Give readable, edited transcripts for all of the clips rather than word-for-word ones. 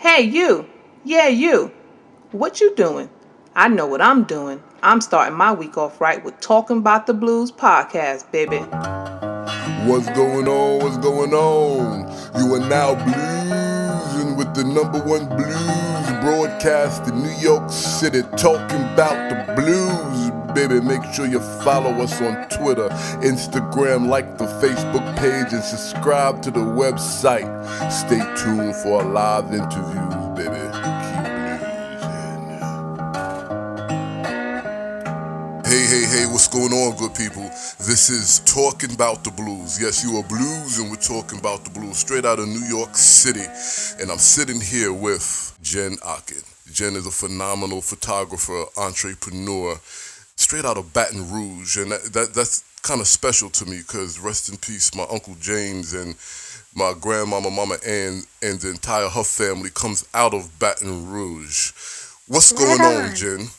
Hey, you. Yeah, you. What you doing? I know what I'm doing. I'm starting my week off right with Talking About the Blues podcast, baby. What's going on? What's going on? You are now bluesing with the number one blues broadcast in New York City, talking about the blues, baby. Make sure you follow us on Twitter, Instagram, like the Facebook page, and subscribe to the website. Stay tuned for our live interviews, baby. Hey, what's going on, good people? This is Talking About the Blues. Yes, you are blues, and we're talking about the blues straight out of New York City. And I'm sitting here with Jenn Ocken. Jenn is a phenomenal photographer, entrepreneur, straight out of Baton Rouge. And that's kind of special to me because, rest in peace, my Uncle James and my grandmama, Mama Ann, and the entire her family comes out of Baton Rouge. What's going on, Jenn?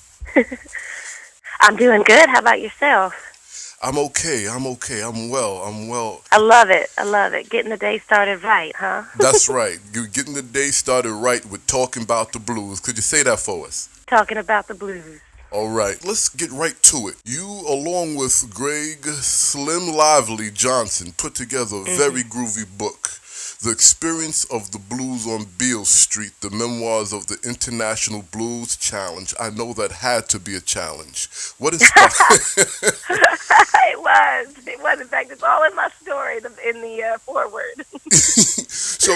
I'm doing good. How about yourself? I'm okay. I'm well. I love it. Getting the day started right, huh? That's right. You're getting the day started right with Talking About the Blues. Could you say that for us? Talking about the blues. All right, let's get right to it. You, along with Greg Slim Lively Johnson, put together a very groovy book, The Experience of the Blues on Beale Street, the Memoirs of the International Blues Challenge. I know that had to be a challenge. What inspired? It was. In fact, it's all in my story, in the foreword. So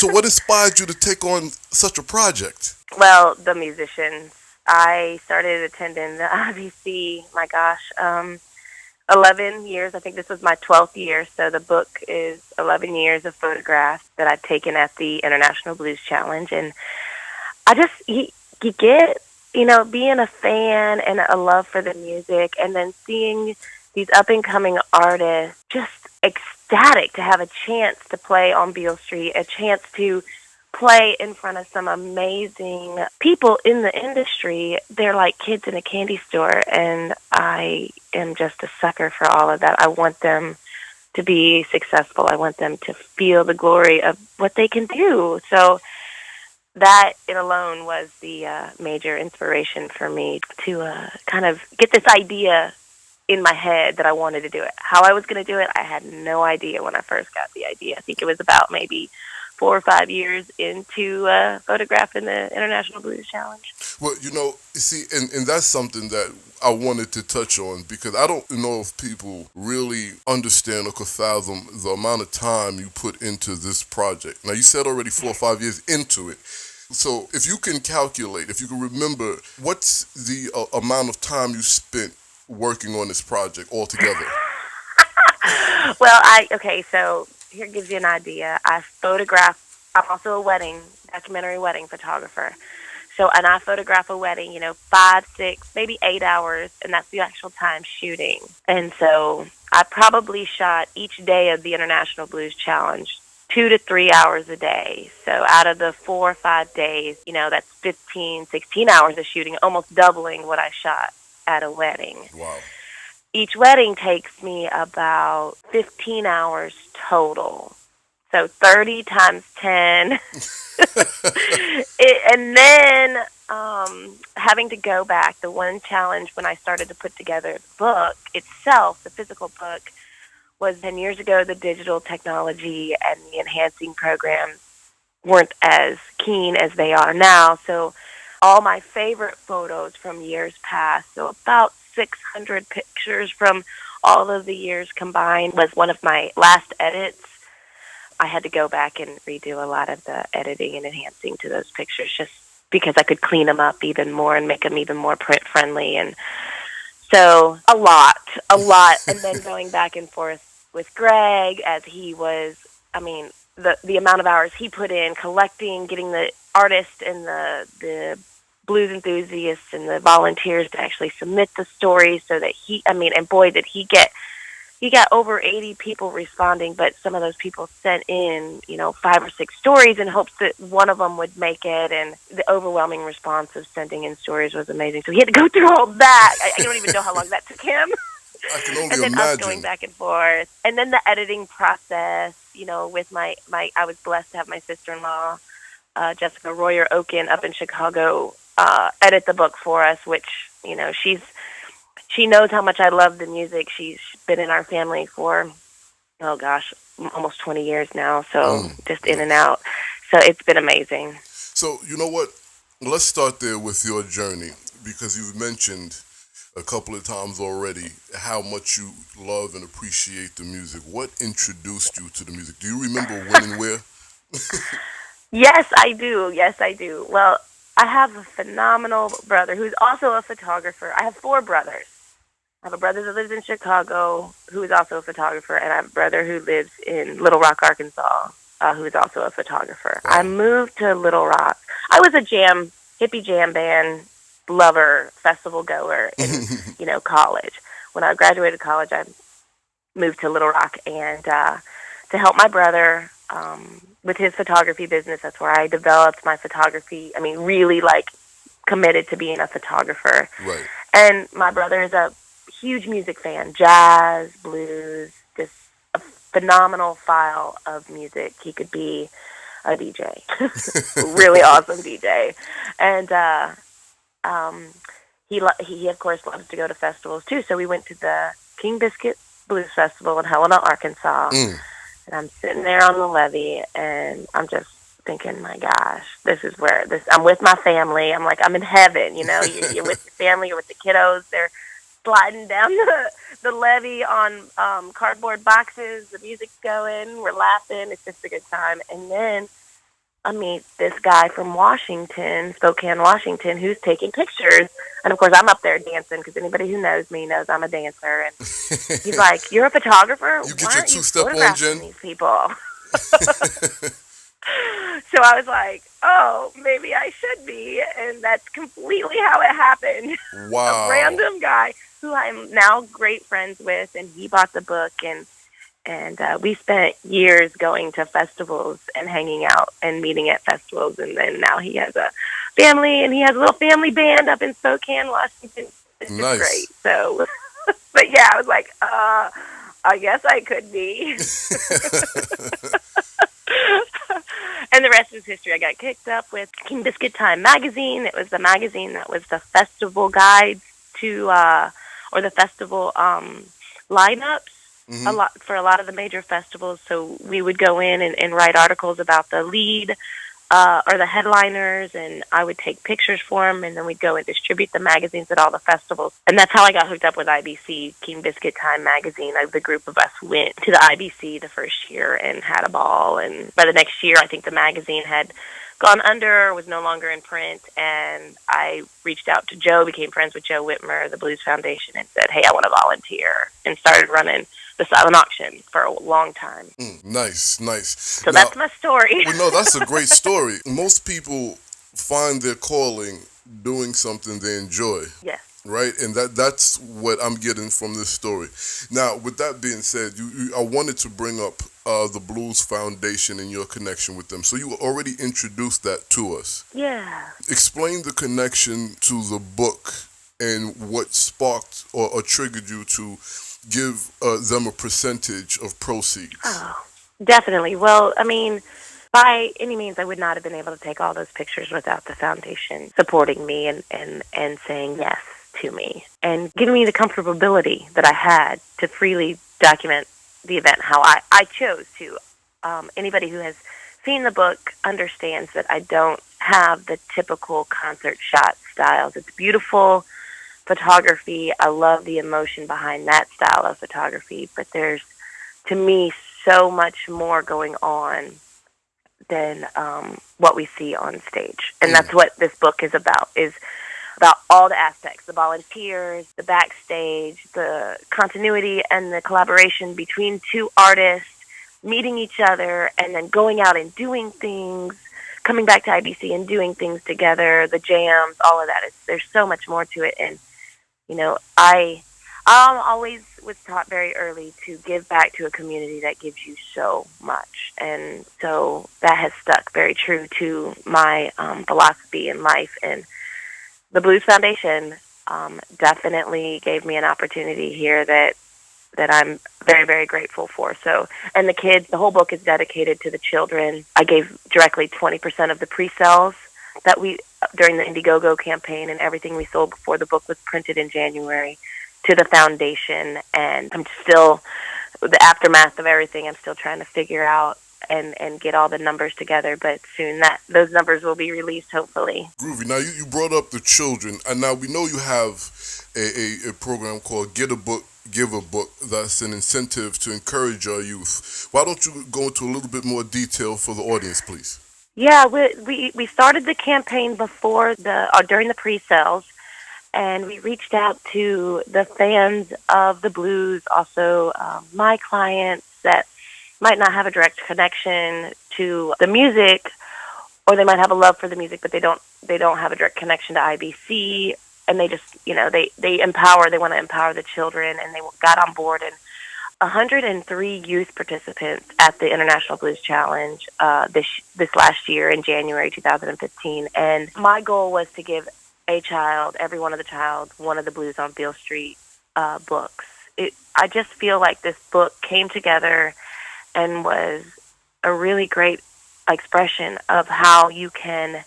what inspired you to take on such a project? Well, the musicians. I started attending the IBC, 11 years. I think this was my 12th year. So the book is 11 years of photographs that I've taken at the International Blues Challenge. And you get, being a fan and a love for the music, and then seeing these up-and-coming artists just ecstatic to have a chance to play on Beale Street, a chance to play in front of some amazing people in the industry. They're like kids in a candy store, and I am just a sucker for all of that. I want them to be successful. I want them to feel the glory of what they can do. So that it alone was the major inspiration for me to kind of get this idea in my head that I wanted to do it. How I was going to do it, I had no idea when I first got the idea. I think it was about maybe 4 or 5 years into photographing the International Blues Challenge. Well, you see, and that's something that I wanted to touch on, because I don't know if people really understand or could fathom the amount of time you put into this project. Now, you said already 4 or 5 years into it. So if you can calculate, if you can remember, what's the amount of time you spent working on this project altogether? Well, so here gives you an idea. I'm also a documentary wedding photographer. So, and I photograph a wedding, 5, 6, maybe 8 hours, and that's the actual time shooting. And so I probably shot each day of the International Blues Challenge 2 to 3 hours a day. So out of the 4 or 5 days, that's 15, 16 hours of shooting, almost doubling what I shot at a wedding. Wow. Each wedding takes me about 15 hours total. So 30 times 10. And then having to go back, the one challenge when I started to put together the book itself, the physical book, was 10 years ago. The digital technology and the enhancing programs weren't as keen as they are now. So all my favorite photos from years past, so about 600 pictures from all of the years combined, was one of my last edits. I had to go back and redo a lot of the editing and enhancing to those pictures just because I could clean them up even more and make them even more print friendly. And so a lot. And then going back and forth with Greg as he was, the amount of hours he put in collecting, getting the artists and the blues enthusiasts and the volunteers to actually submit the stories so that he got over 80 people responding, but some of those people sent in, 5 or 6 stories in hopes that one of them would make it, and the overwhelming response of sending in stories was amazing. So he had to go through all that. I don't even know how long that took him. I can only and then imagine. Us going back and forth. And then the editing process, with I was blessed to have my sister-in-law Jessica Royer Ocken up in Chicago edit the book for us, which, she knows how much I love the music. She's been in our family for, oh gosh, almost 20 years now, so just in and Nice. out. So it's been amazing. So, you know what? Let's start there with your journey because you've mentioned a couple of times already how much you love and appreciate the music. What introduced you to the music? Do you remember when and where? Yes, I do. Yes, I do. Well, I have a phenomenal brother who's also a photographer. I have four brothers. I have a brother that lives in Chicago who is also a photographer, and I have a brother who lives in Little Rock, Arkansas, who is also a photographer. I Wow. moved to Little Rock. I was a hippie jam band lover, festival goer in, college. When I graduated college, I moved to Little Rock and to help my brother with his photography business. That's where I developed my photography. I mean, really like committed to being a photographer. Right. And my brother is a huge music fan, jazz, blues, just a phenomenal file of music. He could be a DJ, really awesome DJ. And he of course loves to go to festivals too. So we went to the King Biscuit Blues Festival in Helena, Arkansas. Mm. And I'm sitting there on the levee, and I'm just thinking, my gosh, this is where I'm with my family. I'm like, I'm in heaven, you're with your family, you're with the kiddos. They're sliding down the levee on cardboard boxes. The music's going. We're laughing. It's just a good time. And then I meet this guy from Washington, Spokane, Washington, who's taking pictures. And of course, I'm up there dancing because anybody who knows me knows I'm a dancer. And he's like, "You're a photographer? You get Why your aren't you two-step on, photographing Jen? these people?" So I was like, "Oh, maybe I should be." And that's completely how it happened. A Wow. random guy who I'm now great friends with, and he bought the book, and we spent years going to festivals and hanging out and meeting at festivals. And then now he has a family, and he has a little family band up in Spokane, Washington. It's just great. Nice. So, but yeah, I was like, I guess I could be. And the rest is history. I got kicked up with King Biscuit Time magazine. It was the magazine that was the festival guides to, or the festival lineups Hmm. for a lot of the major festivals. So we would go in and write articles about the lead or the headliners, and I would take pictures for them, and then we'd go and distribute the magazines at all the festivals. And that's how I got hooked up with IBC, King Biscuit Time magazine. The group of us went to the IBC the first year and had a ball, and by the next year, I think the magazine had gone under, was no longer in print, and I reached out to Joe, became friends with Joe Whitmer, the Blues Foundation, and said, "Hey, I want to volunteer," and started running the silent auction for a long time. Nice, nice. So Now, that's my story. well, no, that's a great story. Most people find their calling doing something they enjoy, Yes. right? And that's what I'm getting from this story. Now, with that being said, I wanted to bring up the Blues Foundation and your connection with them. So you already introduced that to us. Yeah. Explain the connection to the book and what sparked or triggered you to give them a percentage of proceeds. Oh, definitely. Well, I mean, by any means, I would not have been able to take all those pictures without the foundation supporting me and saying yes to me and giving me the comfortability that I had to freely document the event how I chose to. Anybody who has seen the book understands that I don't have the typical concert shot styles. It's beautiful photography. I love the emotion behind that style of photography, but there's, to me, so much more going on than what we see on stage. And that's what this book is about all the aspects, the volunteers, the backstage, the continuity and the collaboration between two artists, meeting each other, and then going out and doing things, coming back to IBC and doing things together, the jams, all of that. There's so much more to it. And, I always was taught very early to give back to a community that gives you so much. And so that has stuck very true to my philosophy in life. And the Blues Foundation definitely gave me an opportunity here that that I'm very, very grateful for. So, and the kids, the whole book is dedicated to the children. I gave directly 20% of the pre-sales that we, during the Indiegogo campaign, and everything we sold before the book was printed in January, to the foundation. And I'm still, the aftermath of everything, I'm still trying to figure out and get all the numbers together, but soon that those numbers will be released, hopefully. Groovy. Now, you brought up the children, and now we know you have a program called Get a Book, Give a Book. That's an incentive to encourage our youth. Why don't you go into a little bit more detail for the audience, please? Yeah, we started the campaign before during the pre-sales, and we reached out to the fans of the blues, also my clients that might not have a direct connection to the music, or they might have a love for the music, but they don't have a direct connection to IBC, and they just, they want to empower the children, and they got on board. And 103 youth participants at the International Blues Challenge this last year in January 2015. And my goal was to give every one of the child, one of the Blues on Beale Street books. I just feel like this book came together and was a really great expression of how you can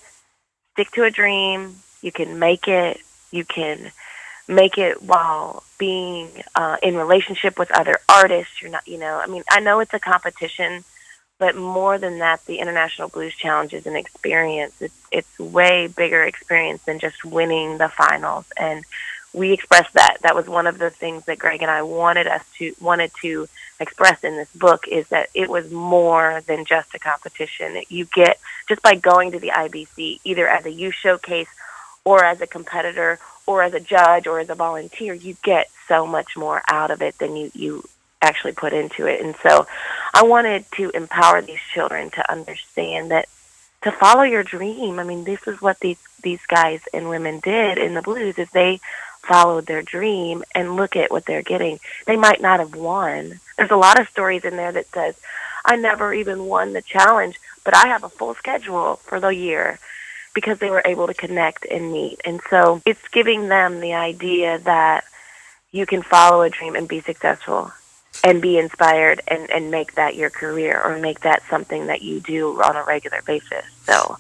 stick to a dream, you can make it while being in relationship with other artists. You're not, I know it's a competition, but more than that, the International Blues Challenge is an experience. It's way bigger experience than just winning the finals. And we expressed that. That was one of the things that Greg and I wanted to express in this book, is that it was more than just a competition. You get, just by going to the IBC, either as a youth showcase or as a competitor or as a judge or as a volunteer, you get so much more out of it than you actually put into it. And so I wanted to empower these children to understand that to follow your dream, this is what these guys and women did in the blues, is they followed their dream, and look at what they're getting. They might not have won. There's a lot of stories in there that says, I never even won the challenge, but I have a full schedule for the year, because they were able to connect and meet. And so it's giving them the idea that you can follow a dream and be successful and be inspired and make that your career, or make that something that you do on a regular basis. So,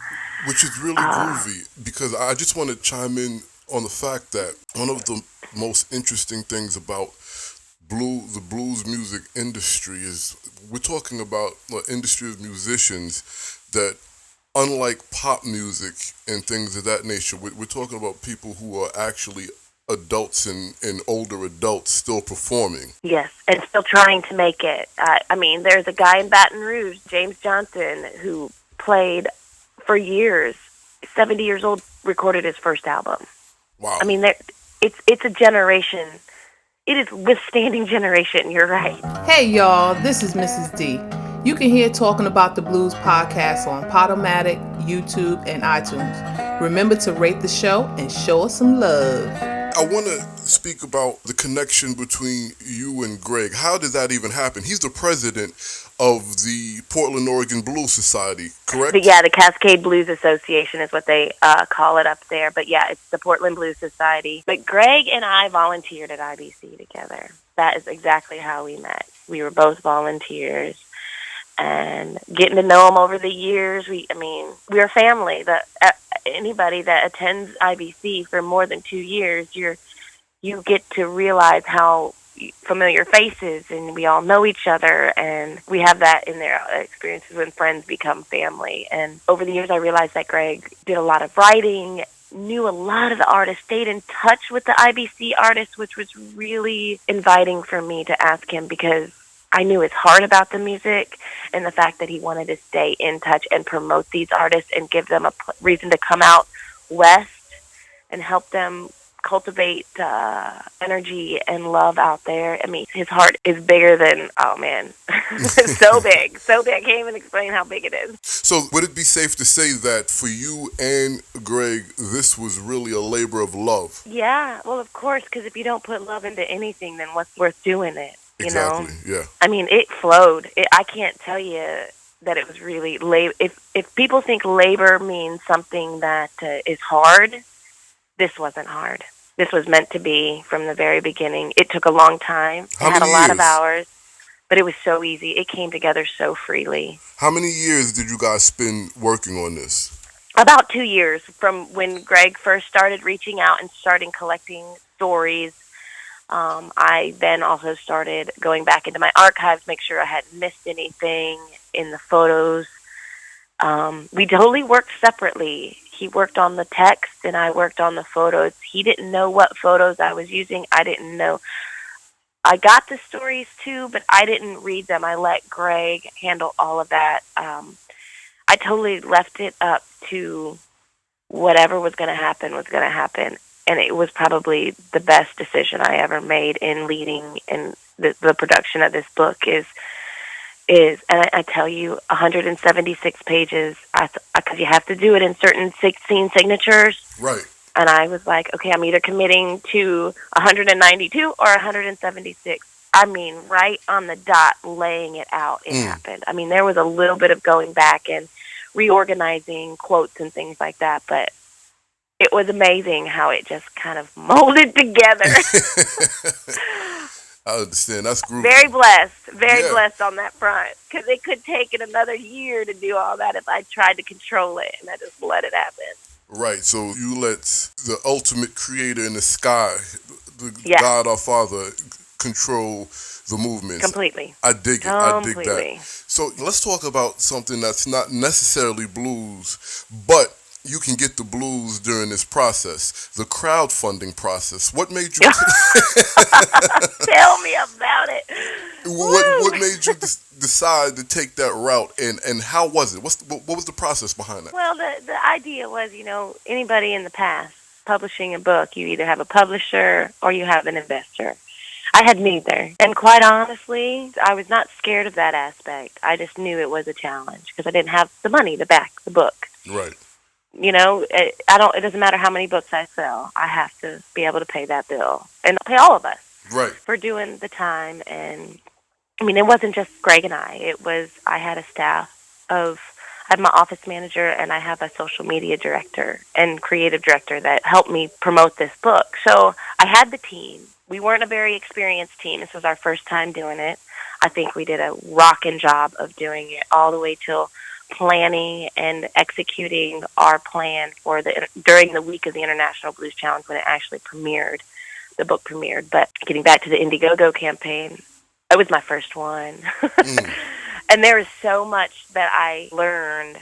which is really groovy, because I just want to chime in on the fact that one of the most interesting things about the blues music industry is we're talking about an industry of musicians that, unlike pop music and things of that nature, we're talking about people who are actually adults and older adults still performing. Yes, and still trying to make it. There's a guy in Baton Rouge, James Johnson, who played for years, 70 years old, recorded his first album. Wow. It's a generation. It is withstanding generation, you're right. Hey y'all, this is Mrs. D. You can hear Talking About the Blues podcast on Podomatic, YouTube, and iTunes. Remember to rate the show and show us some love. I want to speak about the connection between you and Greg. How did that even happen? He's the president of the Portland, Oregon Blues Society, correct? The Cascade Blues Association is what they call it up there. But yeah, it's the Portland Blues Society. But Greg and I volunteered at IBC together. That is exactly how we met. We were both volunteers. And getting to know him over the years, we're family. Anybody that attends IBC for more than 2 years, you get to realize how familiar faces, and we all know each other, and we have that in their experiences when friends become family. And over the years, I realized that Greg did a lot of writing, knew a lot of the artists, stayed in touch with the IBC artists, which was really inviting for me to ask him, because I knew his heart about the music and the fact that he wanted to stay in touch and promote these artists and give them a reason to come out west and help them cultivate energy and love out there. His heart is bigger than, oh man, so big. I can't even explain how big it is. So would it be safe to say that for you and Greg, this was really a labor of love? Yeah, well, of course, because if you don't put love into anything, then what's worth doing it? Exactly, yeah. It flowed. I can't tell you that it was really labor. If people think labor means something that is hard, this wasn't hard. This was meant to be from the very beginning. It took a long time. It How had many a lot of years? hours, but it was so easy. It came together so freely. How many years did you guys spend working on this? About 2 years from when Greg first started reaching out and starting collecting stories. I then also started going back into my archives, make sure I hadn't missed anything in the photos. We totally worked separately. He worked on the text and I worked on the photos. He didn't know what photos I was using. I didn't know. I got the stories too, but I didn't read them. I let Greg handle all of that. I totally left it up to whatever was going to happen was going to happen. And it was probably the best decision I ever made in leading in the production of this book and I tell you, 176 pages, because you have to do it in certain 16 signatures. Right. And I was like, okay, I'm either committing to 192 or 176. I mean, right on the dot, laying it out, it happened. I mean, there was a little bit of going back and reorganizing quotes and things like that, but it was amazing how it just kind of molded together. I understand. That's groovy. Very blessed on that front, because it could take it another year to do all that if I tried to control it, and I just let it happen. Right, so you let the ultimate creator in the sky, the Yeah. God our Father, control the movements. Completely. I dig it. I dig that. So let's talk about something that's not necessarily blues, but you can get the blues during this process, the crowdfunding process. What made you... Tell me about it. What made you decide to take that route, and how was it? What was the process behind that? Well, the idea was, anybody in the past publishing a book, you either have a publisher or you have an investor. I had neither. And quite honestly, I was not scared of that aspect. I just knew it was a challenge because I didn't have the money to back the book. Right. It doesn't matter how many books I sell. I have to be able to pay that bill and pay all of us. Right. For doing the time. And I mean, it wasn't just Greg and I had a staff I had my office manager and I have a social media director and creative director that helped me promote this book. So I had the team. We weren't a very experienced team. This was our first time doing it. I think we did a rocking job of doing it all the way till planning and executing our plan during the week of the International Blues Challenge when it actually premiered. The book premiered. But getting back to the Indiegogo campaign, it was my first one. And there is so much that I learned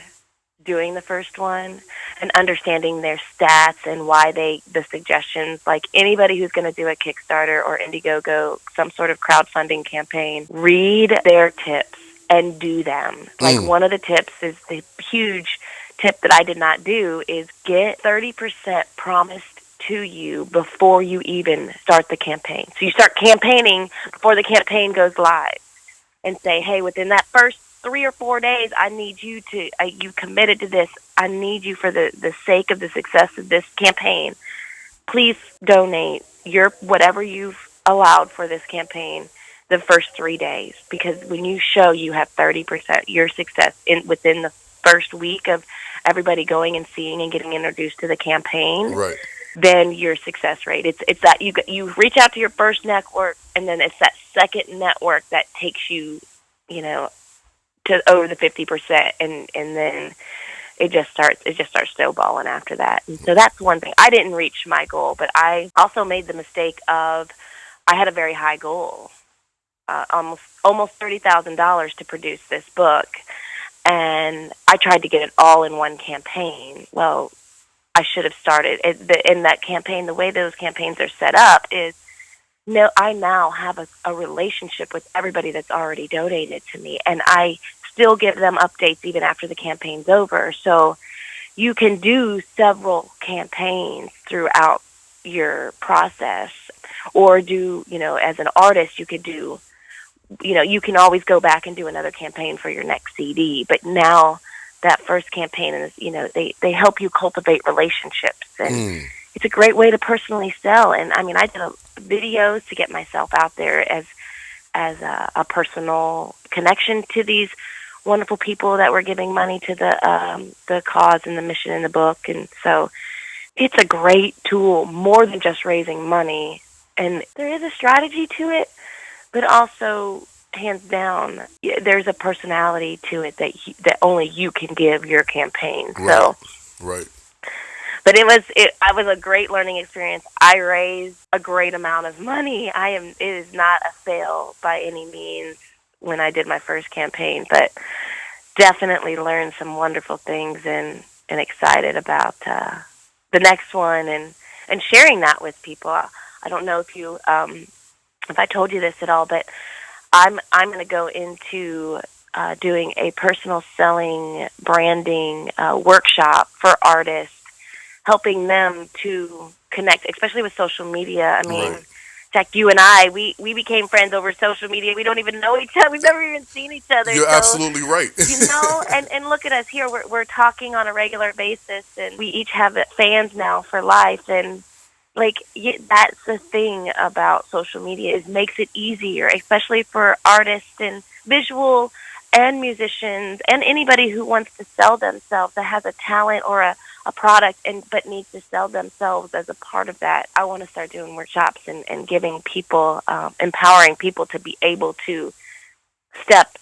doing the first one and understanding their stats and why the suggestions, like anybody who's going to do a Kickstarter or Indiegogo, some sort of crowdfunding campaign, read their tips and do them. Like one of the tips is the huge tip that I did not do is get 30% promised to you before you even start the campaign. So you start campaigning before the campaign goes live and say, hey, within that first 3 or 4 days, I need you to, you committed to this. I need you for the sake of the success of this campaign. Please donate whatever you've allowed for this campaign the first 3 days, because when you show you have 30% your success within the first week of everybody going and seeing and getting introduced to the campaign, right, then your success rate. It's that you reach out to your first network, and then it's that second network that takes you, to over the 50%, and then it just starts snowballing after that. And so that's one thing. I didn't reach my goal, but I also made the mistake of I had a very high goal, almost $30,000 to produce this book, and I tried to get it all in one campaign. Well, I should have started in that campaign. The way those campaigns are set up is, I now have a relationship with everybody that's already donated to me, and I still give them updates even after the campaign's over. So you can do several campaigns throughout your process, or do, as an artist, you could do, you can always go back and do another campaign for your next CD. But now that first campaign is, they help you cultivate relationships, and it's a great way to personally sell. And I mean, I did videos to get myself out there as a personal connection to these wonderful people that were giving money to the cause and the mission in the book. And so it's a great tool, more than just raising money. And there is a strategy to it, but also, hands down, there's a personality to it that only you can give your campaign. Right. So, Right. but it was a great learning experience. I raised a great amount of money. It is not a fail by any means when I did my first campaign, but definitely learned some wonderful things, and excited about the next one, and sharing that with people. I don't know if I told you this at all, but I'm going to go into doing a personal selling branding workshop for artists, helping them to connect, especially with social media. I mean, Right. Jack, you and I, we became friends over social media. We don't even know each other. We've never even seen each other. You're So, absolutely right. and look at us here. We're talking on a regular basis, and we each have fans now for life. And that's the thing about social media, is makes it easier, especially for artists and visual and musicians and anybody who wants to sell themselves, that has a talent or a product but needs to sell themselves as a part of that. I want to start doing workshops and giving people, empowering people to be able to step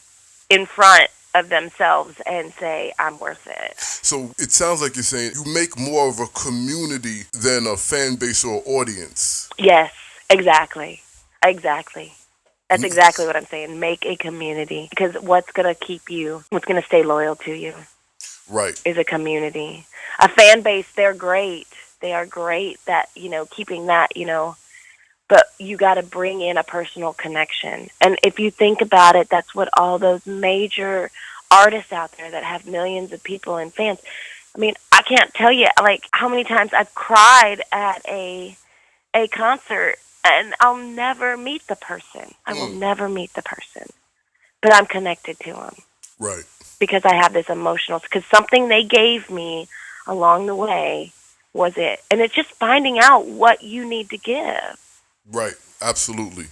in front of themselves and say, I'm worth it. So it sounds like you're saying you make more of a community than a fan base or audience. Yes, exactly. Exactly. That's exactly what I'm saying. Make a community, because what's going to stay loyal to you Right. is a community. A fan base, they're great. They are great that, keeping that, but you got to bring in a personal connection. And if you think about it, that's what all those major artists out there that have millions of people and fans. I mean, I can't tell you how many times I've cried at a concert, and I'll never meet the person. I will never meet the person, but I'm connected to them. Right. Because I have this because something they gave me along the way was it. And it's just finding out what you need to give. Right. Absolutely.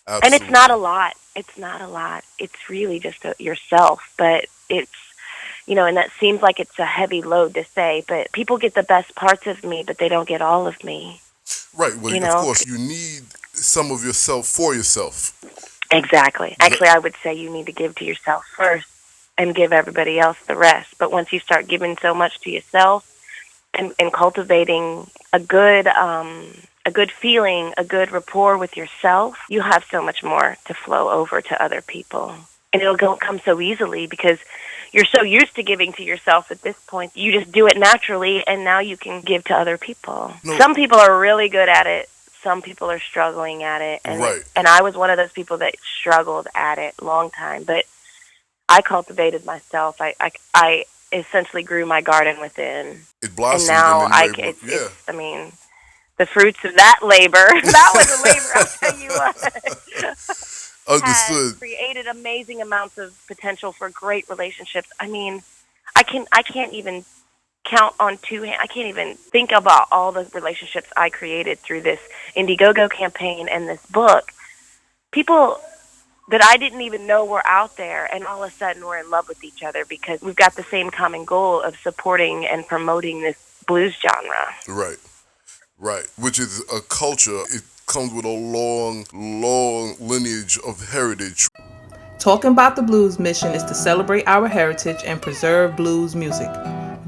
Absolutely. And it's not a lot. It's not a lot. It's really just yourself. But it's, and that seems like it's a heavy load to say, but people get the best parts of me, but they don't get all of me. Right. Well, of course, you need some of yourself for yourself. Exactly. Actually, I would say you need to give to yourself first and give everybody else the rest. But once you start giving so much to yourself and cultivating a good feeling, a good rapport with yourself, you have so much more to flow over to other people. And it'll come so easily because you're so used to giving to yourself at this point. You just do it naturally, and now you can give to other people. No. Some people are really good at it. Some people are struggling at it. And, right. And I was one of those people that struggled at it a long time. But I cultivated myself. I essentially grew my garden within. It blossomed. And now the fruits of that labor, that was a labor, I'll tell you what. Understood. Has created amazing amounts of potential for great relationships. I mean, I can't even count on two hands. I can't even think about all the relationships I created through this Indiegogo campaign and this book. People that I didn't even know were out there, and all of a sudden we're in love with each other because we've got the same common goal of supporting and promoting this blues genre. Right. Right. Which is a culture. It comes with a long, long lineage of heritage. Talking About the Blues mission is to celebrate our heritage and preserve blues music.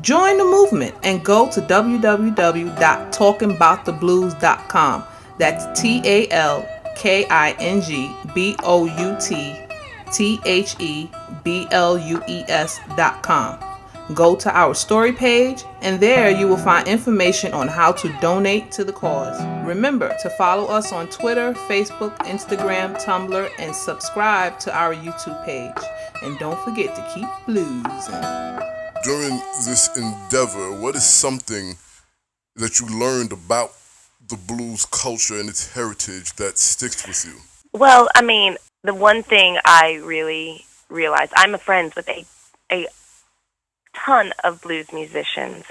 Join the movement and go to www.talkingabouttheblues.com. That's TalkingBoutTheBlues.com. Go to our story page, and there you will find information on how to donate to the cause. Remember to follow us on Twitter, Facebook, Instagram, Tumblr, and subscribe to our YouTube page. And don't forget to keep bluesing. During this endeavor, what is something that you learned about the blues culture and its heritage that sticks with you? Well, I mean, the one thing I really realized, I'm friends with a ton of blues musicians,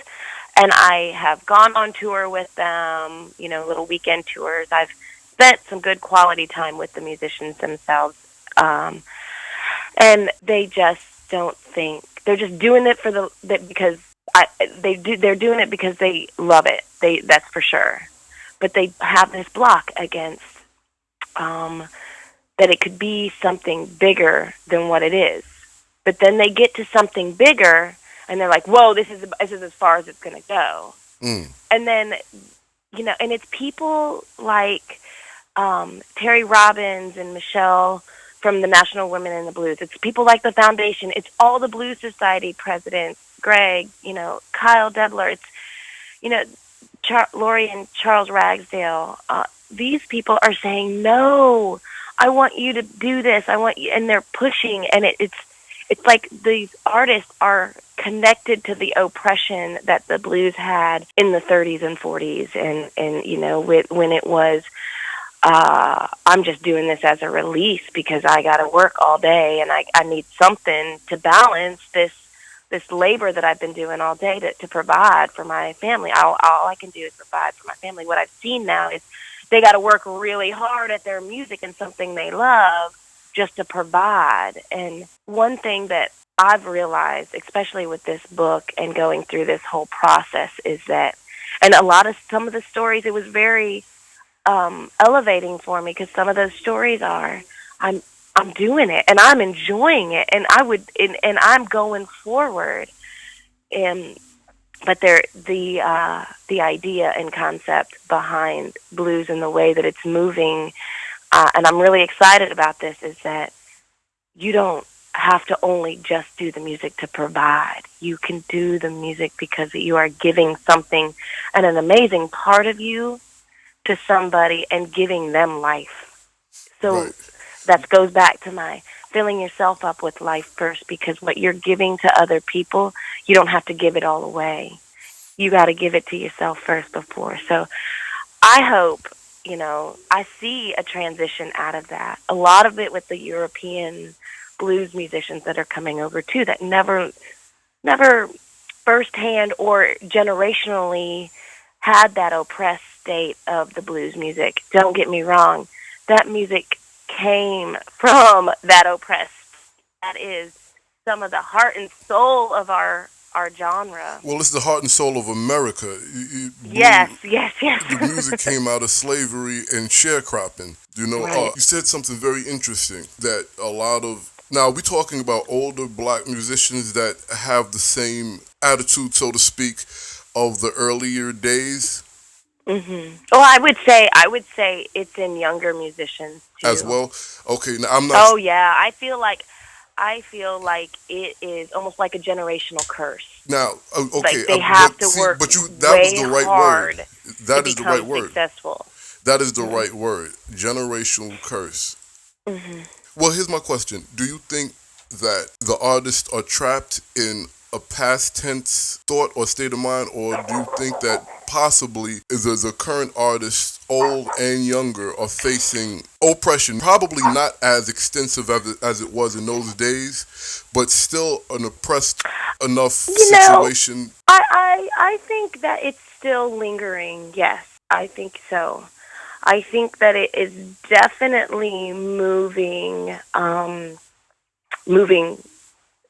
and I have gone on tour with them, little weekend tours. I've spent some good quality time with the musicians themselves, and they just don't think, they're just doing it they're doing it because they love it. that's for sure. But they have this block against that it could be something bigger than what it is. But then they get to something bigger, and they're like, "Whoa, this is as far as it's going to go." And then, and it's people like Terry Robbins and Michelle from the National Women in the Blues. It's people like the Foundation. It's all the Blues Society presidents, Greg, Kyle Debler. It's, Lori and Charles Ragsdale. These people are saying, no, I want you to do this. I want you, and they're pushing, and it's like these artists are connected to the oppression that the blues had in the 30s and 40s, and when it was, I'm just doing this as a release because I got to work all day, and I need something to balance this labor that I've been doing all day to provide for my family. All I can do is provide for my family. What I've seen now is they got to work really hard at their music and something they love just to provide. And one thing that I've realized, especially with this book and going through this whole process, is that, and some of the stories, it was very elevating for me, because some of those stories are, I'm doing it and I'm enjoying it, and and I'm going forward. But the idea and concept behind blues and the way that it's moving, and I'm really excited about this, is that you don't have to only just do the music to provide. You can do the music because you are giving something and an amazing part of you to somebody and giving them life. So that goes back to my filling yourself up with life first, because what you're giving to other people, you don't have to give it all away. You got to give it to yourself first before. So I hope, I see a transition out of that. A lot of it with the European blues musicians that are coming over too, that never firsthand or generationally had that oppressed state of the blues music. Don't get me wrong. That music came from that oppressed. That is some of the heart and soul of our genre. Well, it's the heart and soul of America. Yes. The music came out of slavery and sharecropping. Right. You said something very interesting, that a lot of, now we're talking about older black musicians that have the same attitude, so to speak, of the earlier days. Mm-hmm. Well, I would say it's in younger musicians too. As well. Okay, now I'm not. Oh yeah, I feel like it is almost like a generational curse. Now, okay, like they have to work that was the right hard word. That is the right word. Successful. That is the right word. Generational curse. Mm-hmm. Well, here's my question. Do you think that the artists are trapped in a past tense thought or state of mind, or do you think that possibly the current artists, old and younger, are facing oppression, probably not as extensive as it was in those days, but still an oppressed enough situation? I think that it's still lingering. Yes, I think so. I think that it is definitely moving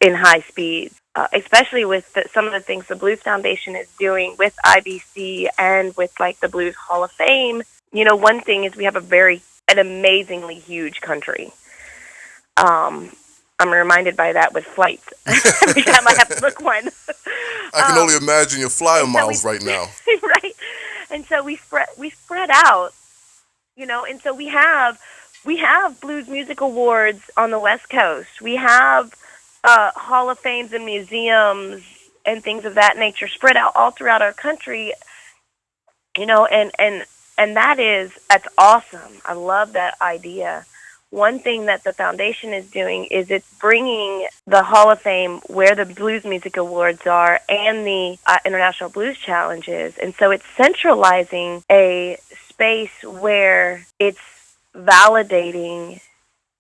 in high speed. Especially with some of the things the Blues Foundation is doing with IBC and with like the Blues Hall of Fame. One thing is we have an amazingly huge country. I'm reminded by that with flights. Every time I have to book one. I can only imagine your flyer miles right now. Right. And so we spread out, and so we have Blues Music Awards on the West Coast. We have Hall of Fames and museums and things of that nature spread out all throughout our country, and that's awesome. I love that idea. One thing that the foundation is doing is it's bringing the Hall of Fame where the Blues Music Awards are and the International Blues Challenges, and so it's centralizing a space where it's validating,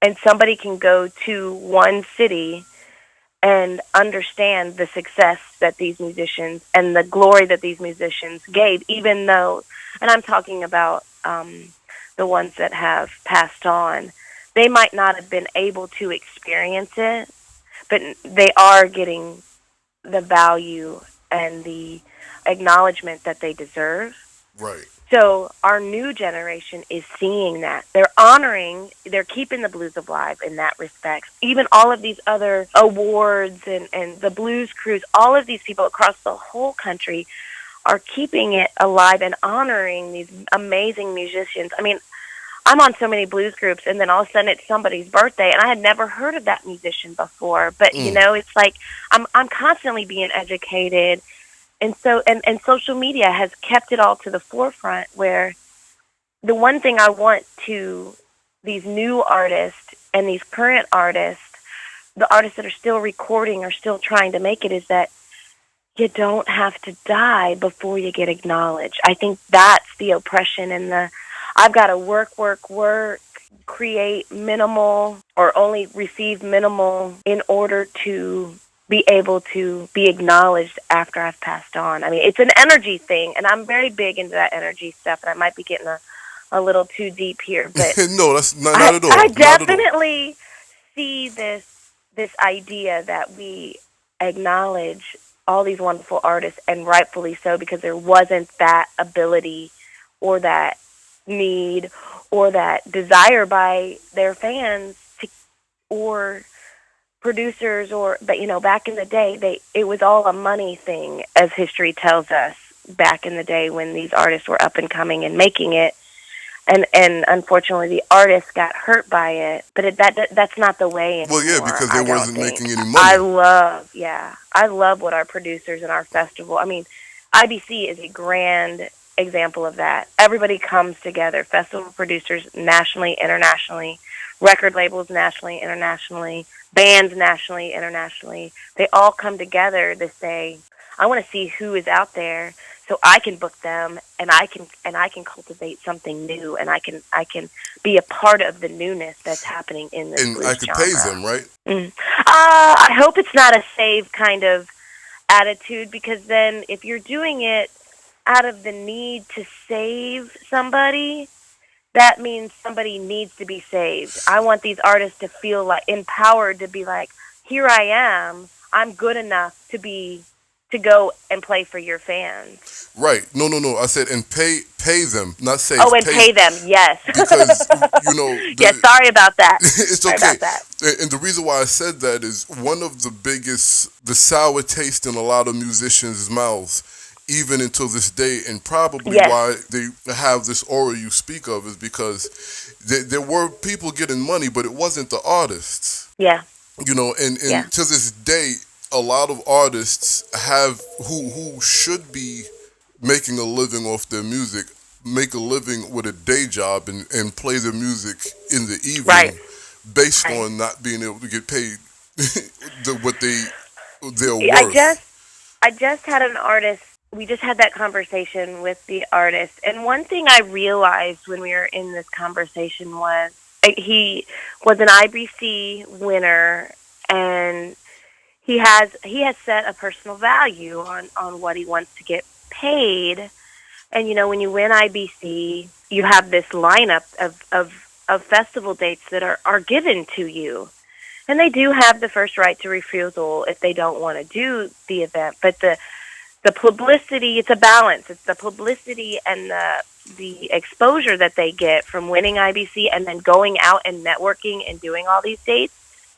and somebody can go to one city and understand the success that these musicians and the glory that these musicians gave, even though, and I'm talking about the ones that have passed on, they might not have been able to experience it, but they are getting the value and the acknowledgement that they deserve. Right. So our new generation is seeing that. They're keeping the blues alive in that respect. Even all of these other awards and the blues cruise, all of these people across the whole country are keeping it alive and honoring these amazing musicians. I mean, I'm on so many blues groups, and then all of a sudden it's somebody's birthday, and I had never heard of that musician before. But, it's like I'm constantly being educated. And so, and social media has kept it all to the forefront, where the one thing I want to these new artists and these current artists, the artists that are still recording or still trying to make it, is that you don't have to die before you get acknowledged. I think that's the oppression and I've got to work, create minimal or only receive minimal in order to be able to be acknowledged after I've passed on. I mean, it's an energy thing, and I'm very big into that energy stuff, and I might be getting a little too deep here, but no, that's not at all. I definitely see this idea that we acknowledge all these wonderful artists, and rightfully so, because there wasn't that ability or that need or that desire by their fans or producers, but back in the day, it was all a money thing, as history tells us, back in the day when these artists were up and coming and making it. And unfortunately, the artists got hurt by it, but that's not the way anymore. Well, yeah, because they wasn't making any money. I love what our producers and our festival. I mean, IBC is a grand example of that. Everybody comes together. Festival producers, nationally, internationally, record labels, nationally, internationally, bands, nationally, internationally. They all come together to say, I want to see who is out there, so I can book them, and I can cultivate something new, and I can be a part of the newness that's happening in this. And I could pay them, right? I hope it's not a save kind of attitude, because then if you're doing it out of the need to save somebody, that means somebody needs to be saved. I want these artists to feel like empowered, to be like, here I am, I'm good enough to go and play for your fans. Right. No. I said, and pay them, not say. Oh, and pay them, yes. Because, yeah, sorry about that. It's sorry okay. About that. And the reason why I said that is one of the sour taste in a lot of musicians' mouths, even until this day, and probably why they have this aura you speak of, is because there were people getting money, but it wasn't the artists. Yeah. And to this day, a lot of artists who should be making a living off their music, make a living with a day job and play their music in the evening, based on not being able to get paid what they're worth. I just had an artist. We just had that conversation with the artist, and one thing I realized when we were in this conversation was he was an IBC winner, and he has set a personal value on what he wants to get paid. And when you win IBC, you have this lineup of festival dates that are given to you, and they do have the first right to refusal if they don't want to do the event. But the publicity, it's a balance. It's the publicity and the exposure that they get from winning IBC and then going out and networking and doing all these dates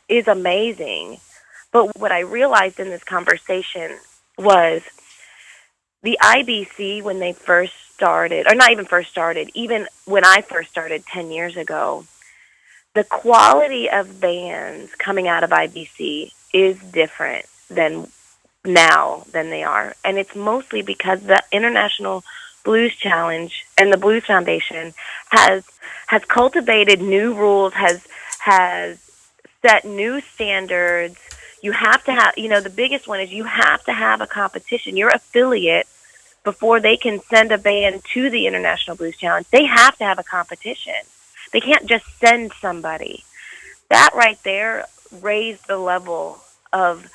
is amazing. But what I realized in this conversation was the IBC, when they first started, or not even first started, even when I first started 10 years ago, the quality of bands coming out of IBC is different than they are. And it's mostly because the International Blues Challenge and the Blues Foundation has cultivated new rules, has set new standards. You have to have, the biggest one is you have to have a competition. Your affiliate, before they can send a band to the International Blues Challenge, they have to have a competition. They can't just send somebody. That right there raised the level of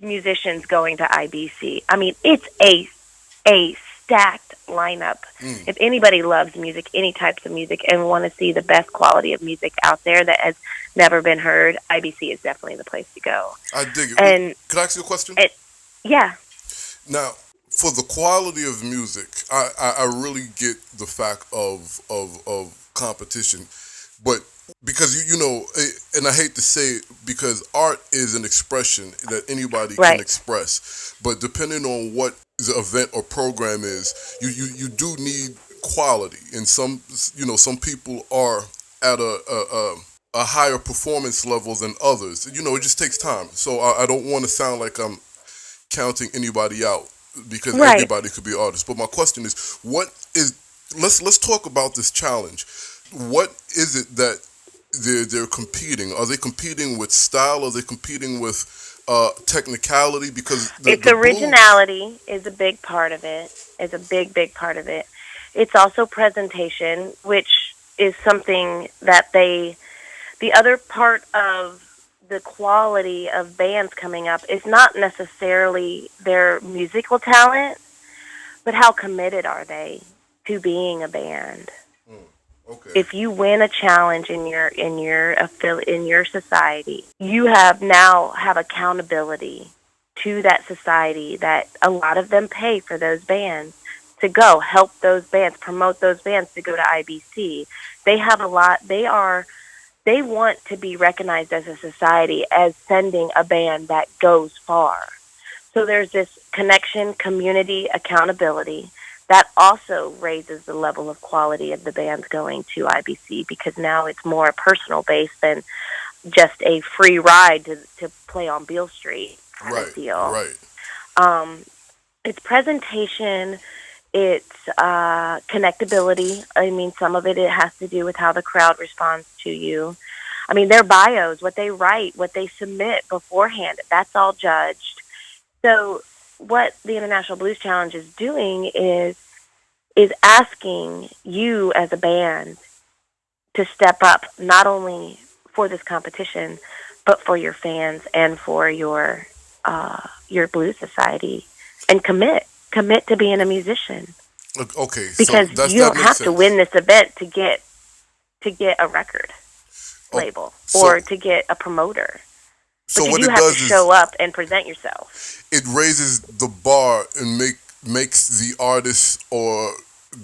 musicians going to IBC. I mean, it's a stacked lineup. If anybody loves music, any types of music, and want to see the best quality of music out there that has never been heard, IBC is definitely the place to go. I dig it. And could I ask you a question? Yeah. Now, for the quality of music, I really get the fact of competition, but because and I hate to say it, because art is an expression that anybody can Right. express, but depending on what the event or program is, you do need quality, and some people are at a higher performance level than others. It just takes time. So I don't want to sound like I'm counting anybody out, because Right. everybody could be artists. But my question is, what is let's talk about this challenge. What is it that they're competing? Are they competing with style? Are they competing with technicality? Because It's the blues. originality is a big part of it. Is a big part of it. It's also presentation, which is something that the other part of the quality of bands coming up is not necessarily their musical talent, but how committed are they to being a band. Okay. If you win a challenge in your society, you have accountability to that society, that a lot of them pay for those bands to go help those bands, promote those bands to go to IBC. They have a lot. They want to be recognized as a society as sending a band that goes far. So there's this connection, community, accountability that also raises the level of quality of the bands going to IBC, because now it's more personal based than just a free ride to play on Beale Street kind of Right. deal. Right. Um, it's presentation, it's connectability. I mean, some of it has to do with how the crowd responds to you. I mean, their bios, what they write, what they submit beforehand, that's all judged. So what the International Blues Challenge is doing is asking you as a band to step up, not only for this competition, but for your fans and for your blues society, and commit to being a musician, Okay. So because you that don't makes have to sense. win this event to get a record Oh, label so or to get a promoter, so but you what do it have to does show is up and present yourself. it raises the bar and makes the artist or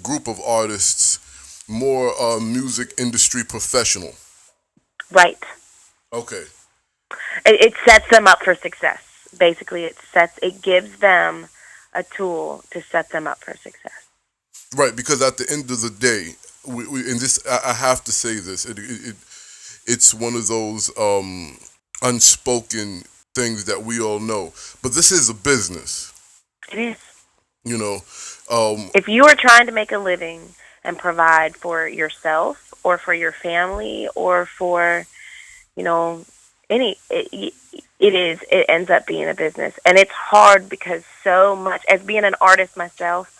group of artists more music industry professional. Right. Okay. It sets them up for success. Basically, it gives them a tool to set them up for success. Right, because at the end of the day, and this I have to say this, it's one of those unspoken things that we all know. But this is a business, It is. you know. Um, If you are trying to make a living and provide for yourself or for your family or for, you know, any it ends up being a business. And it's hard because so much, as being an artist myself,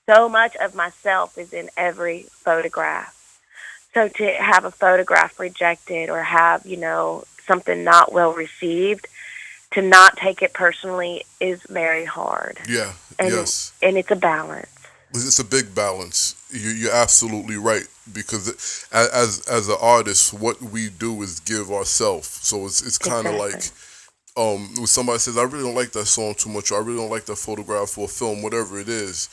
so much of myself is in every photograph. So to have a photograph rejected or have, something not well received, to not take it personally is very hard. yeah, And yes. and it's a balance. It's a big balance. You're absolutely right, because as an artist, what we do is give ourselves. So it's kind of Exactly. like when somebody says, "I really don't like that song too much," or "I really don't like that photograph or film," whatever it is.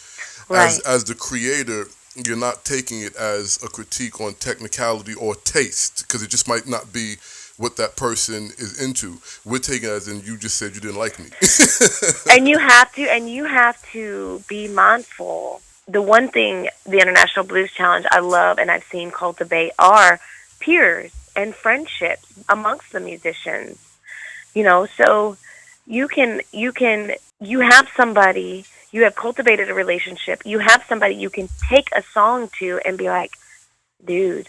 Right. As the creator, you're not taking it as a critique on technicality or taste, because it just might not be what that person is into. We're taking it as in, you just said you didn't like me. And you have to be mindful. The one thing the International Blues Challenge I love and I've seen cultivate are peers and friendships amongst the musicians. So you have somebody, you have cultivated a relationship, you have somebody you can take a song to and be like, dude,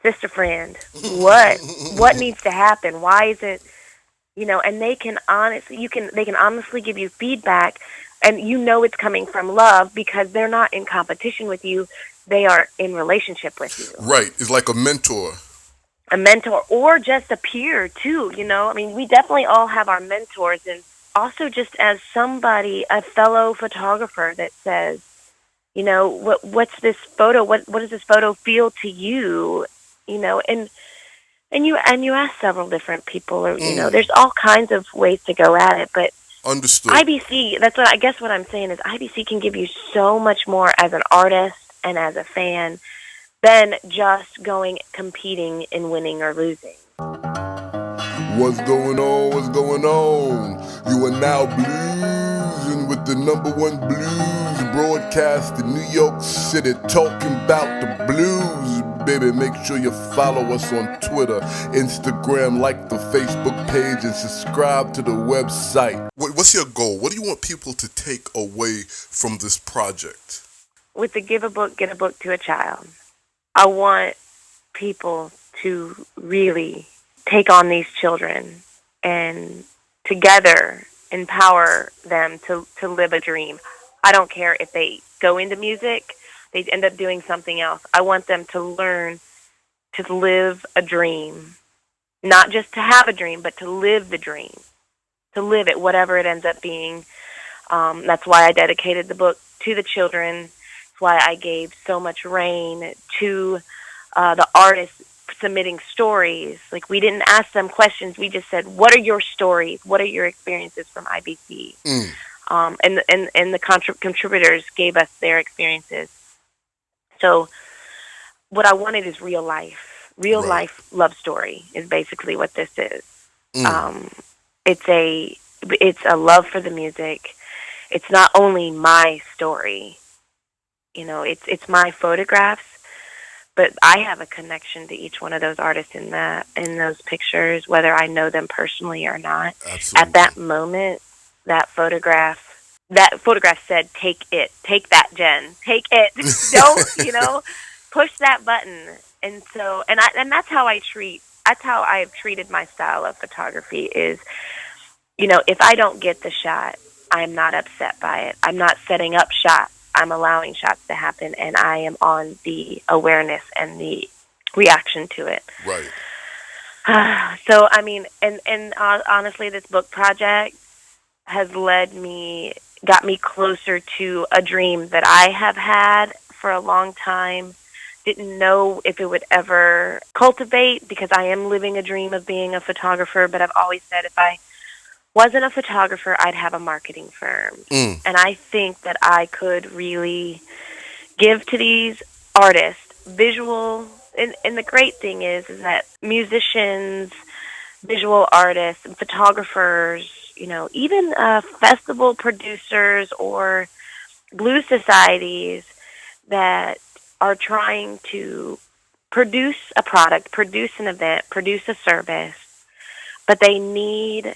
sister friend, what needs to happen? Why is it, and they can honestly give you feedback, and it's coming from love because they're not in competition with you, they are in relationship with you. Right. It's like a mentor. A mentor or just a peer too, I mean, we definitely all have our mentors, and also just as somebody, a fellow photographer that says, what's this photo, what does this photo feel to you, and you ask several different people, or there's all kinds of ways to go at it, but Understood. IBC, that's what I guess what I'm saying is IBC can give you so much more as an artist and as a fan than just going competing in winning or losing. What's going on? What's going on? You are now bluesing with the #1 blues broadcast in New York City, talking about the blues, baby. Make sure you follow us on Twitter, Instagram, like the Facebook page, and subscribe to the website. What's your goal? What do you want people to take away from this project? With the Give a Book, Get a Book to a Child, I want people to really take on these children and together empower them to live a dream. I don't care if they go into music, they end up doing something else. I want them to learn to live a dream. Not just to have a dream, but to live the dream. To live it, whatever it ends up being. That's why I dedicated the book to the children. That's why I gave so much reign to the artists submitting stories. Like, we didn't ask them questions. We just said, what are your stories? What are your experiences from IBC? And the contributors gave us their experiences. So what I wanted is real life. Real life love story is basically what this is. It's a love for the music. It's not only my story. You know, it's my photographs, but I have a connection to each one of those artists in those pictures, whether I know them personally or not. Absolutely. At that moment, that photograph said, "Take it, take that, Jen, take it." Don't, push that button. And so, and that's how that's how I have treated my style of photography is, if I don't get the shot, I'm not upset by it. I'm not setting up shots. I'm allowing shots to happen, and I am on the awareness and the reaction to it. Right. So, I mean, and honestly, this book project has got me closer to a dream that I have had for a long time. Didn't know if it would ever cultivate, because I am living a dream of being a photographer, but I've always said if I wasn't a photographer, I'd have a marketing firm. And I think that I could really give to these artists visual, and the great thing is that musicians, visual artists, and photographers, even festival producers or blues societies that are trying to produce a product, produce an event, produce a service, but they need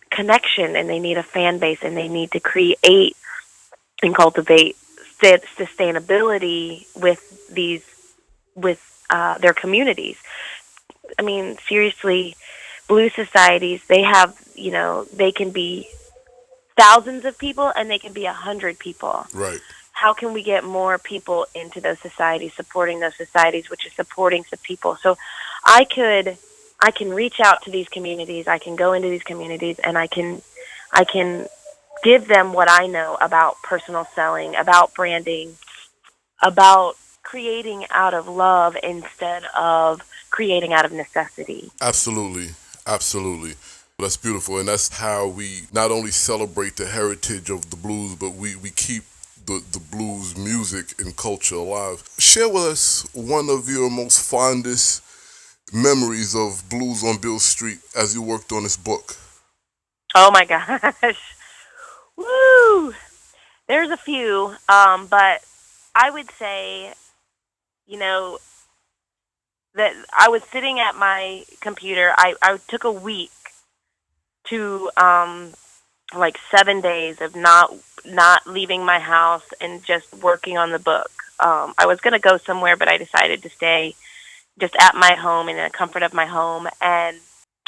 connection, and they need a fan base, and they need to create and cultivate sustainability with their communities. I mean, seriously, blues societies, they have, they can be thousands of people and they can be 100 people. Right. How can we get more people into those societies, supporting those societies, which is supporting some people? So I can reach out to these communities. I can go into these communities, and I can give them what I know about personal selling, about branding, about creating out of love instead of creating out of necessity. Absolutely. Absolutely. That's beautiful. And that's how we not only celebrate the heritage of the blues, but we keep the blues music and culture alive. Share with us one of your most fondest memories of blues on Beale Street as you worked on this book. Oh my gosh. Woo! There's a few, but I would say, that I was sitting at my computer. I took a week to, 7 days of not leaving my house and just working on the book. I was going to go somewhere, but I decided to stay just at my home, in the comfort of my home. And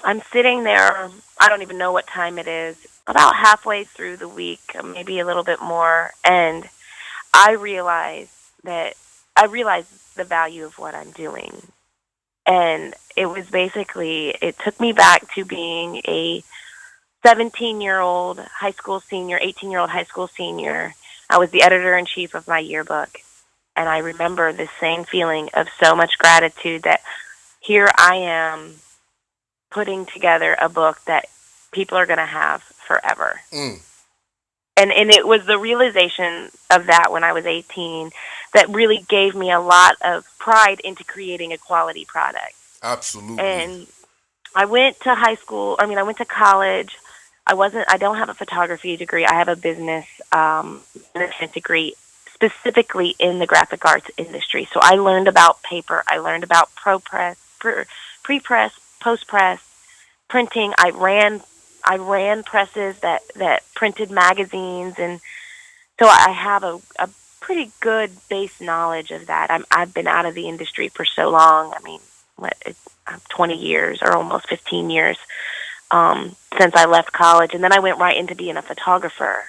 I'm sitting there, I don't even know what time it is, about halfway through the week, maybe a little bit more, and I realized the value of what I'm doing. And it took me back to being a 17-year-old high school senior, 18-year-old high school senior. I was the editor-in-chief of my yearbook. And I remember this same feeling of so much gratitude that here I am putting together a book that people are going to have forever. Mm. And it was the realization of that when I was 18 that really gave me a lot of pride into creating a quality product. Absolutely. And I went to I went to college. I don't have a photography degree. I have a business management degree specifically in the graphic arts industry. So I learned about paper. I learned about pre-press, post-press, printing. I ran presses that printed magazines, and so I have a pretty good base knowledge of that. I've been out of the industry for so long. I mean, 20 years or almost 15 years since I left college, and then I went right into being a photographer.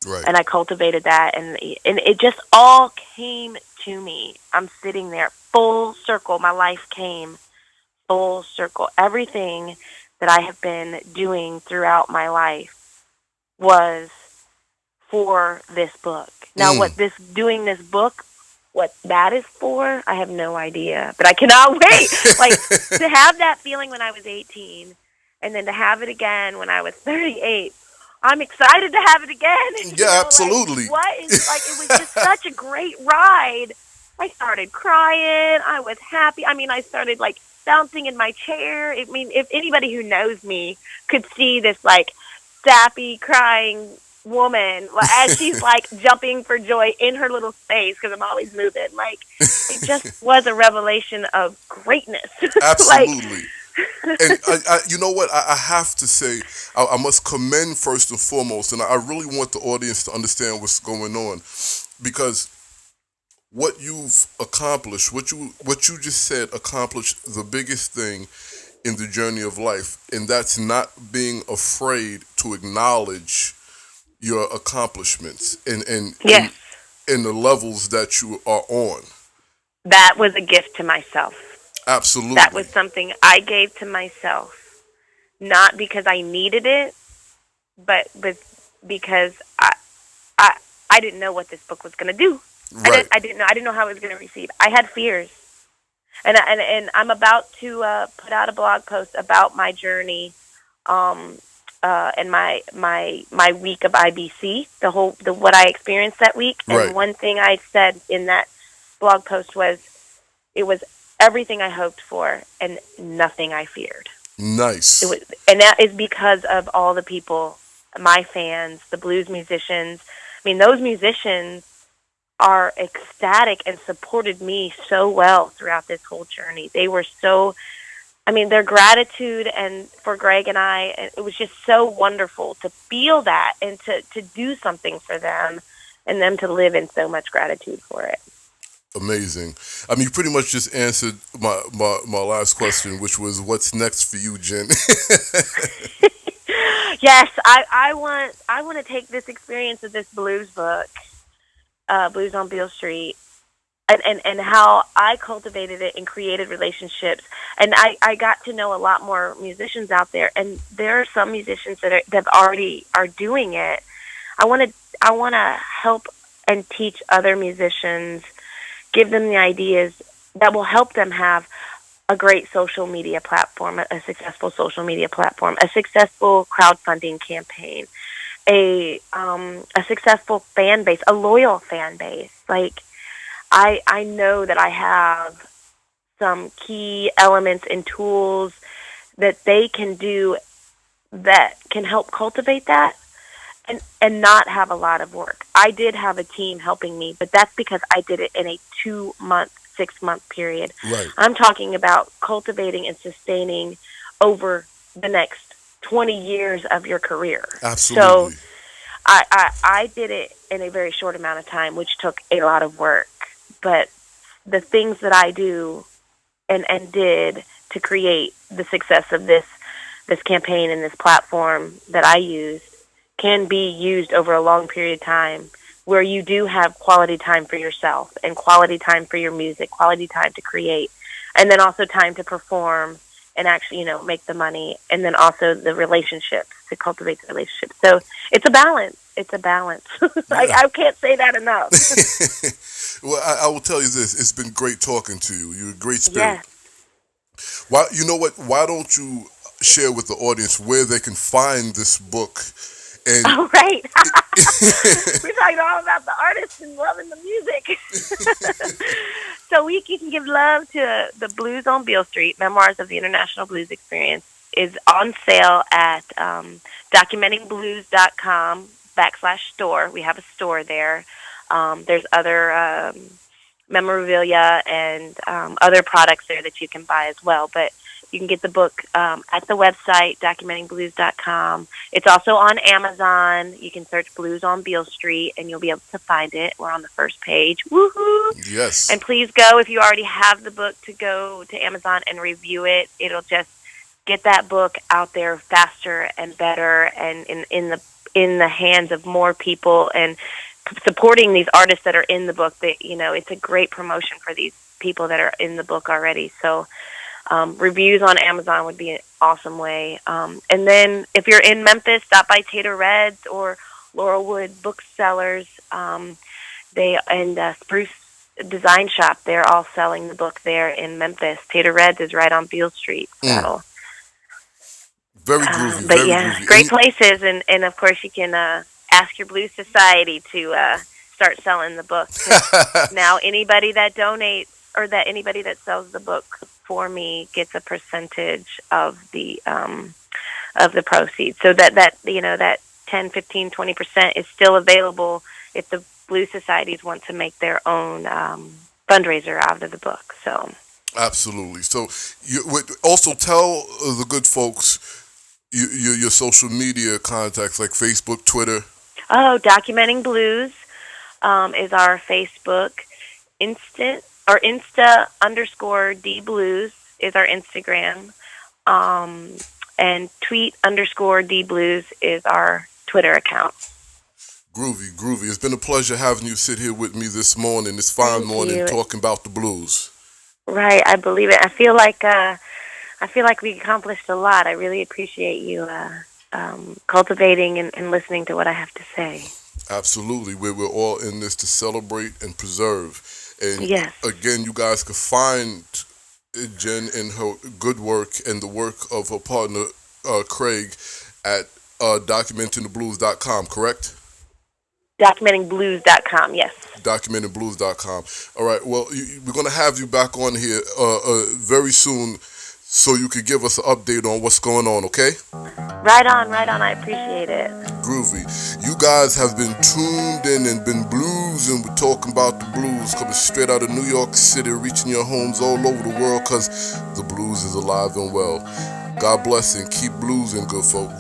Right. And I cultivated that, and it just all came to me. I'm sitting there, full circle. My life came full circle. Everything that I have been doing throughout my life was for this book. Now, what this book, what that is for, I have no idea. But I cannot wait. Like, to have that feeling when I was 18, and then to have it again when I was 38. I'm excited to have it again. Yeah, absolutely. It was just such a great ride. I started crying. I was happy. I mean, I started bouncing in my chair. I mean, if anybody who knows me could see this sappy, crying woman as she's jumping for joy in her little space, because I'm always moving. It just was a revelation of greatness. Absolutely. And I, you know what? I have to say, I must commend first and foremost, and I really want the audience to understand what's going on, because what you've accomplished, what you just said, accomplished the biggest thing in the journey of life, and that's not being afraid to acknowledge your accomplishments and Yes. and the levels that you are on. That was a gift to myself. Absolutely. That was something I gave to myself, not because I needed it, but because I didn't know what this book was going to do. Right. I didn't know how it was going to receive. I had fears, and I'm about to put out a blog post about my journey, and my week of IBC, what I experienced that week. Right. And one thing I said in that blog post was, it was everything I hoped for and nothing I feared. Nice. And that is because of all the people, my fans, the blues musicians. I mean, those musicians are ecstatic and supported me so well throughout this whole journey. They were their gratitude and for Greg and I, it was just so wonderful to feel that and to do something for them and them to live in so much gratitude for it. Amazing. I mean, you pretty much just answered my last question, which was, what's next for you, Jenn? Yes, I want to take this experience of this blues book, Blues on Beale Street, and how I cultivated it and created relationships. And I got to know a lot more musicians out there, and there are some musicians that already are doing it. I want to help and teach other musicians, give them the ideas that will help them have a great social media platform, a successful social media platform, a successful crowdfunding campaign, a successful fan base, a loyal fan base. I know that I have some key elements and tools that they can do that can help cultivate that and not have a lot of work. I did have a team helping me, but that's because I did it in a 2-month, 6-month period. Right. I'm talking about cultivating and sustaining over the next 20 years of your career. Absolutely. So I did it in a very short amount of time, which took a lot of work. But the things that I do and did to create the success of this campaign and this platform that I use can be used over a long period of time, where you do have quality time for yourself and quality time for your music, quality time to create, and then also time to perform and actually, make the money, and then also the relationships, to cultivate the relationships. So it's a balance. It's a balance. Yeah. I can't say that enough. Well, I will tell you this. It's been great talking to you. You're a great spirit. Yes. Why, you know what? Why don't you, share with the audience where they can find this book. And Oh, right. We're talking all about the artists and loving the music. So you can give love to the Blues on Beale Street, Memoirs of the International Blues Experience, is on sale at documentingblues.com/store. We have a store there. There's other memorabilia and other products there that you can buy as well. But you can get the book at the website, documentingblues.com. It's also on Amazon. You can search Blues on Beale Street, and you'll be able to find it. We're on the first page. Woohoo! yes. And please go, if you already have the book, to go to Amazon and review it. It'll just get that book out there faster and better, and in the hands of more people, and supporting these artists that are in the book. That, it's a great promotion for these people that are in the book already. So reviews on Amazon would be an awesome way. And then if you're in Memphis, stop by Tater Red's or Laurelwood Booksellers. Spruce Design Shop. They're all selling the book there in Memphis. Tater Red's is right on Beale Street. So. Very groovy. But very yeah, groovy. great places. And of course, you can ask your Blues Society to start selling the book. Now, anybody that donates or that anybody that sells the book for me gets a percentage of the proceeds. So that 10, 15, 20% is still available if the Blues Societies want to make their own fundraiser out of the book. So absolutely. So you would also tell the good folks your social media contacts, like Facebook, Twitter. Oh, Documenting Blues is our Facebook. Insta_DBlues is our Instagram. And tweet_DBlues is our Twitter account. Groovy. It's been a pleasure having you sit here with me this morning, this fine morning, talking about the blues. Right, I believe it. I feel like we accomplished a lot. I really appreciate you cultivating and listening to what I have to say. Absolutely. We're all in this to celebrate and preserve. And yes. Again, you guys can find Jenn and her good work and the work of her partner, Craig, at documentingblues.com, correct? Documentingblues.com, yes. Documentingblues.com. All right, well, we're going to have you back on here very soon so you could give us an update on what's going on, okay? Right on. I appreciate it. Groovy. You guys have been tuned in and been bluesing. We're talking about the blues, coming straight out of New York City, reaching your homes all over the world, because the blues is alive and well. God bless and keep bluesing, good folk.